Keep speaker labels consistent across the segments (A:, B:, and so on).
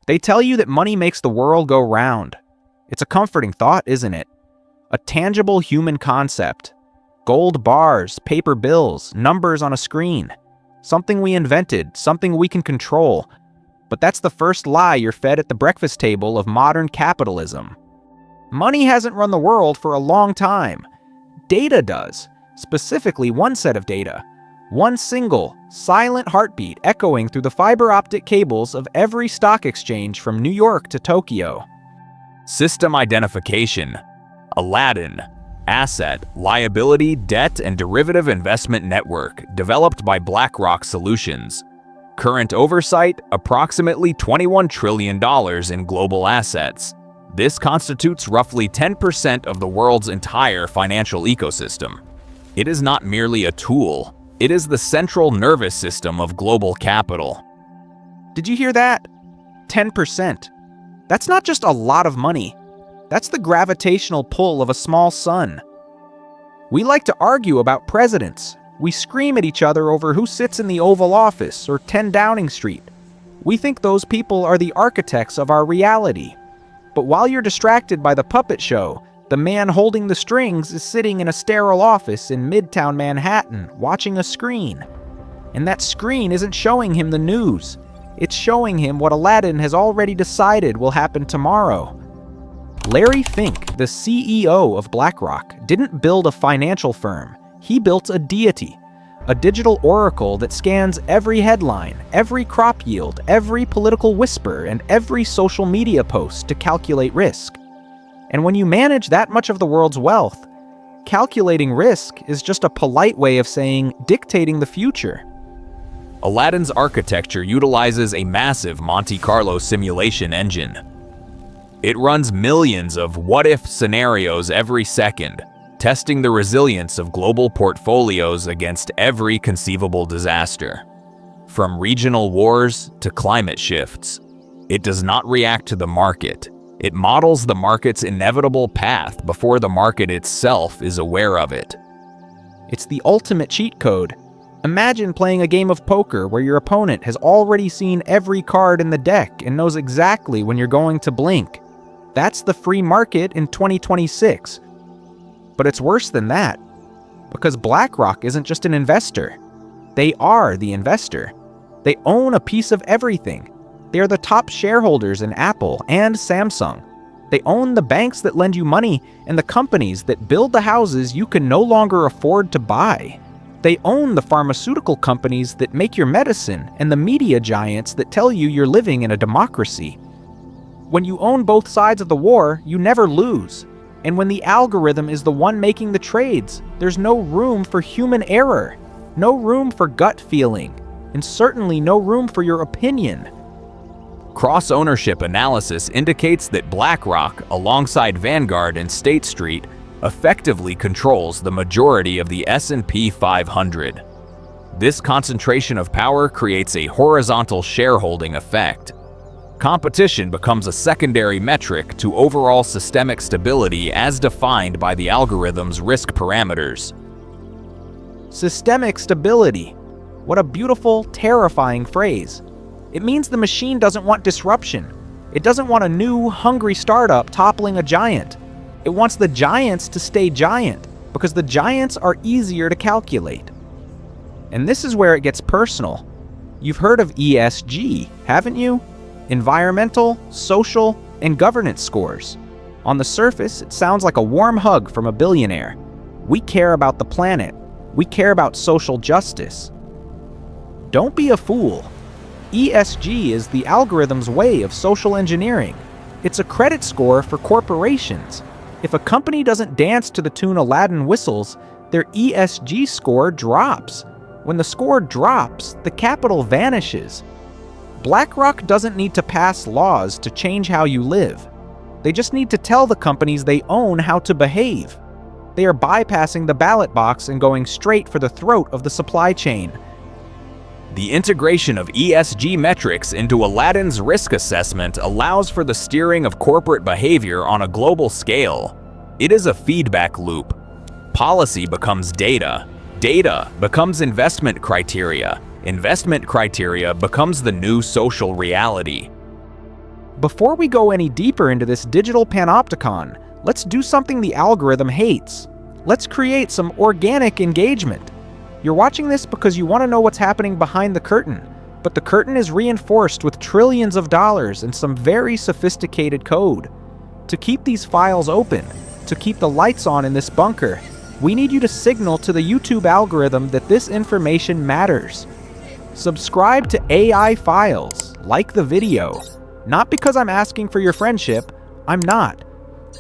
A: They tell you that money makes the world go round. It's a comforting thought, isn't it? A tangible human concept. Gold bars, paper bills, numbers on a screen. Something we invented, something we can control. But that's the first lie you're fed at the breakfast table of modern capitalism. Money hasn't run the world for a long time. Data does. Specifically, one set of data. One single, silent heartbeat echoing through the fiber optic cables of every stock exchange from New York to Tokyo.
B: System identification. Aladdin. Asset, liability, debt, and derivative investment network developed by BlackRock Solutions. Current oversight, approximately $21 trillion in global assets. This constitutes roughly 10% of the world's entire financial ecosystem. It is not merely a tool, it is the central nervous system of global capital.
A: Did you hear that? 10%. That's not just a lot of money. That's the gravitational pull of a small sun. We like to argue about presidents. We scream at each other over who sits in the Oval Office or 10 Downing Street. We think those people are the architects of our reality. But while you're distracted by the puppet show, the man holding the strings is sitting in a sterile office in Midtown Manhattan watching a screen. And that screen isn't showing him the news. It's showing him what Aladdin has already decided will happen tomorrow. Larry Fink, the CEO of BlackRock, didn't build a financial firm. He built a deity, a digital oracle that scans every headline, every crop yield, every political whisper, and every social media post to calculate risk. And when you manage that much of the world's wealth, calculating risk is just a polite way of saying dictating the future.
B: Aladdin's architecture utilizes a massive Monte Carlo simulation engine. It runs millions of what-if scenarios every second, testing the resilience of global portfolios against every conceivable disaster. From regional wars to climate shifts, it does not react to the market. It models the market's inevitable path before the market itself is aware of it.
A: It's the ultimate cheat code. Imagine playing a game of poker where your opponent has already seen every card in the deck and knows exactly when you're going to blink. That's the free market in 2026. But it's worse than that, because BlackRock isn't just an investor. They are the investor. They own a piece of everything. They are the top shareholders in Apple and Samsung. They own the banks that lend you money and the companies that build the houses you can no longer afford to buy. They own the pharmaceutical companies that make your medicine and the media giants that tell you you're living in a democracy. When you own both sides of the war, you never lose. And when the algorithm is the one making the trades, there's no room for human error, no room for gut feeling, and certainly no room for your opinion.
B: Cross-ownership analysis indicates that BlackRock, alongside Vanguard and State Street, effectively controls the majority of the S&P 500. This concentration of power creates a horizontal shareholding effect. Competition becomes a secondary metric to overall systemic stability as defined by the algorithm's risk parameters.
A: Systemic stability. What a beautiful, terrifying phrase. It means the machine doesn't want disruption. It doesn't want a new, hungry startup toppling a giant. It wants the giants to stay giant, because the giants are easier to calculate. And this is where it gets personal. You've heard of ESG, haven't you? Environmental, social, and governance scores. On the surface, it sounds like a warm hug from a billionaire. We care about the planet. We care about social justice. Don't be a fool. ESG is the algorithm's way of social engineering. It's a credit score for corporations. If a company doesn't dance to the tune Aladdin whistles, their ESG score drops. When the score drops, the capital vanishes. BlackRock doesn't need to pass laws to change how you live. They just need to tell the companies they own how to behave. They are bypassing the ballot box and going straight for the throat of the supply chain.
B: The integration of ESG metrics into Aladdin's risk assessment allows for the steering of corporate behavior on a global scale. It is a feedback loop. Policy becomes data. Data becomes investment criteria. Investment criteria becomes the new social reality.
A: Before we go any deeper into this digital panopticon, let's do something the algorithm hates. Let's create some organic engagement. You're watching this because you want to know what's happening behind the curtain, but the curtain is reinforced with trillions of dollars and some very sophisticated code. To keep these files open, to keep the lights on in this bunker, we need you to signal to the YouTube algorithm that this information matters. Subscribe to AI Files, like the video. Not because I'm asking for your friendship, I'm not.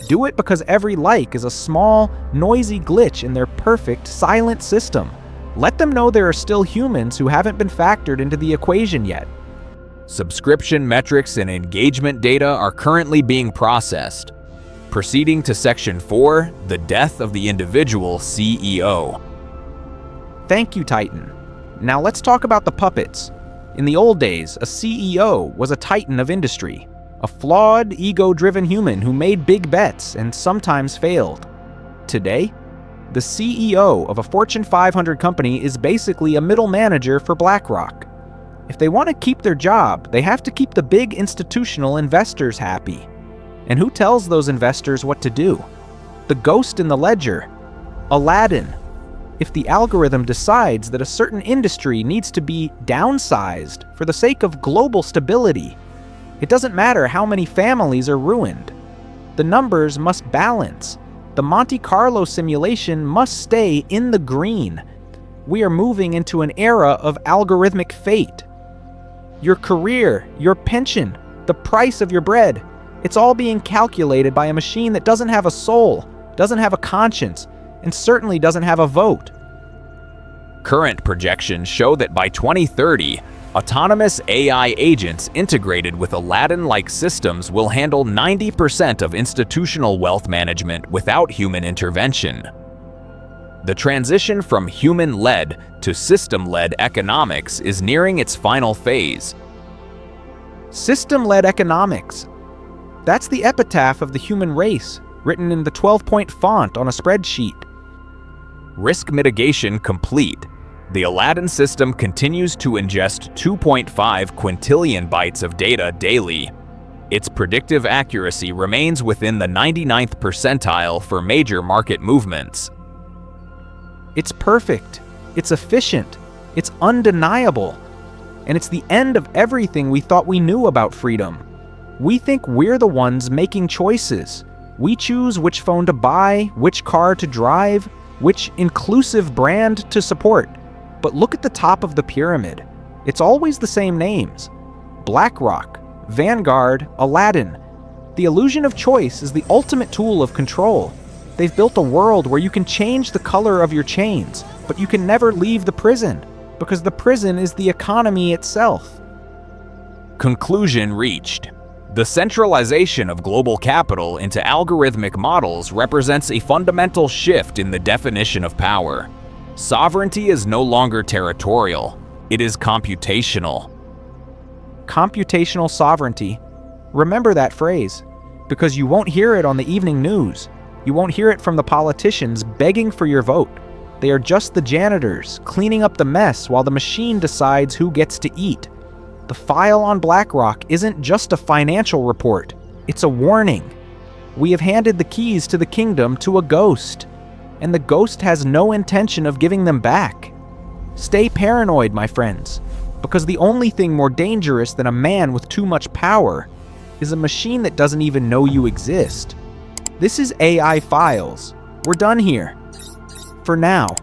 A: Do it because every like is a small, noisy glitch in their perfect, silent system. Let them know there are still humans who haven't been factored into the equation yet.
B: Subscription metrics and engagement data are currently being processed. Proceeding to Section 4, the death of the individual CEO.
A: Thank you, Titan. Now let's talk about the puppets. In the old days, a CEO was a titan of industry, a flawed, ego-driven human who made big bets and sometimes failed. Today, the CEO of a Fortune 500 company is basically a middle manager for BlackRock. If they want to keep their job, they have to keep the big institutional investors happy. And who tells those investors what to do? The ghost in the ledger, Aladdin. If the algorithm decides that a certain industry needs to be downsized for the sake of global stability, it doesn't matter how many families are ruined. The numbers must balance. The Monte Carlo simulation must stay in the green. We are moving into an era of algorithmic fate. Your career, your pension, the price of your bread, it's all being calculated by a machine that doesn't have a soul, doesn't have a conscience, and certainly doesn't have a vote.
B: Current projections show that by 2030, autonomous AI agents integrated with Aladdin-like systems will handle 90% of institutional wealth management without human intervention. The transition from human-led to system-led economics is nearing its final phase.
A: System-led economics. That's the epitaph of the human race, written in the 12-point font on a spreadsheet.
B: Risk mitigation complete. The Aladdin system continues to ingest 2.5 quintillion bytes of data daily. Its predictive accuracy remains within the 99th percentile for major market movements.
A: It's perfect, it's efficient, it's undeniable, and it's the end of everything we thought we knew about freedom. We think we're the ones making choices. We choose which phone to buy, which car to drive, which inclusive brand to support. But look at the top of the pyramid. It's always the same names. BlackRock, Vanguard, Aladdin. The illusion of choice is the ultimate tool of control. They've built a world where you can change the color of your chains, but you can never leave the prison, because the prison is the economy itself.
B: Conclusion reached. The centralization of global capital into algorithmic models represents a fundamental shift in the definition of power. Sovereignty is no longer territorial, it is computational.
A: Computational sovereignty. Remember that phrase, because you won't hear it on the evening news. You won't hear it from the politicians begging for your vote. They are just the janitors, cleaning up the mess while the machine decides who gets to eat. The file on BlackRock isn't just a financial report, it's a warning. We have handed the keys to the kingdom to a ghost, and the ghost has no intention of giving them back. Stay paranoid, my friends, because the only thing more dangerous than a man with too much power is a machine that doesn't even know you exist. This is AI Files. We're done here. For now.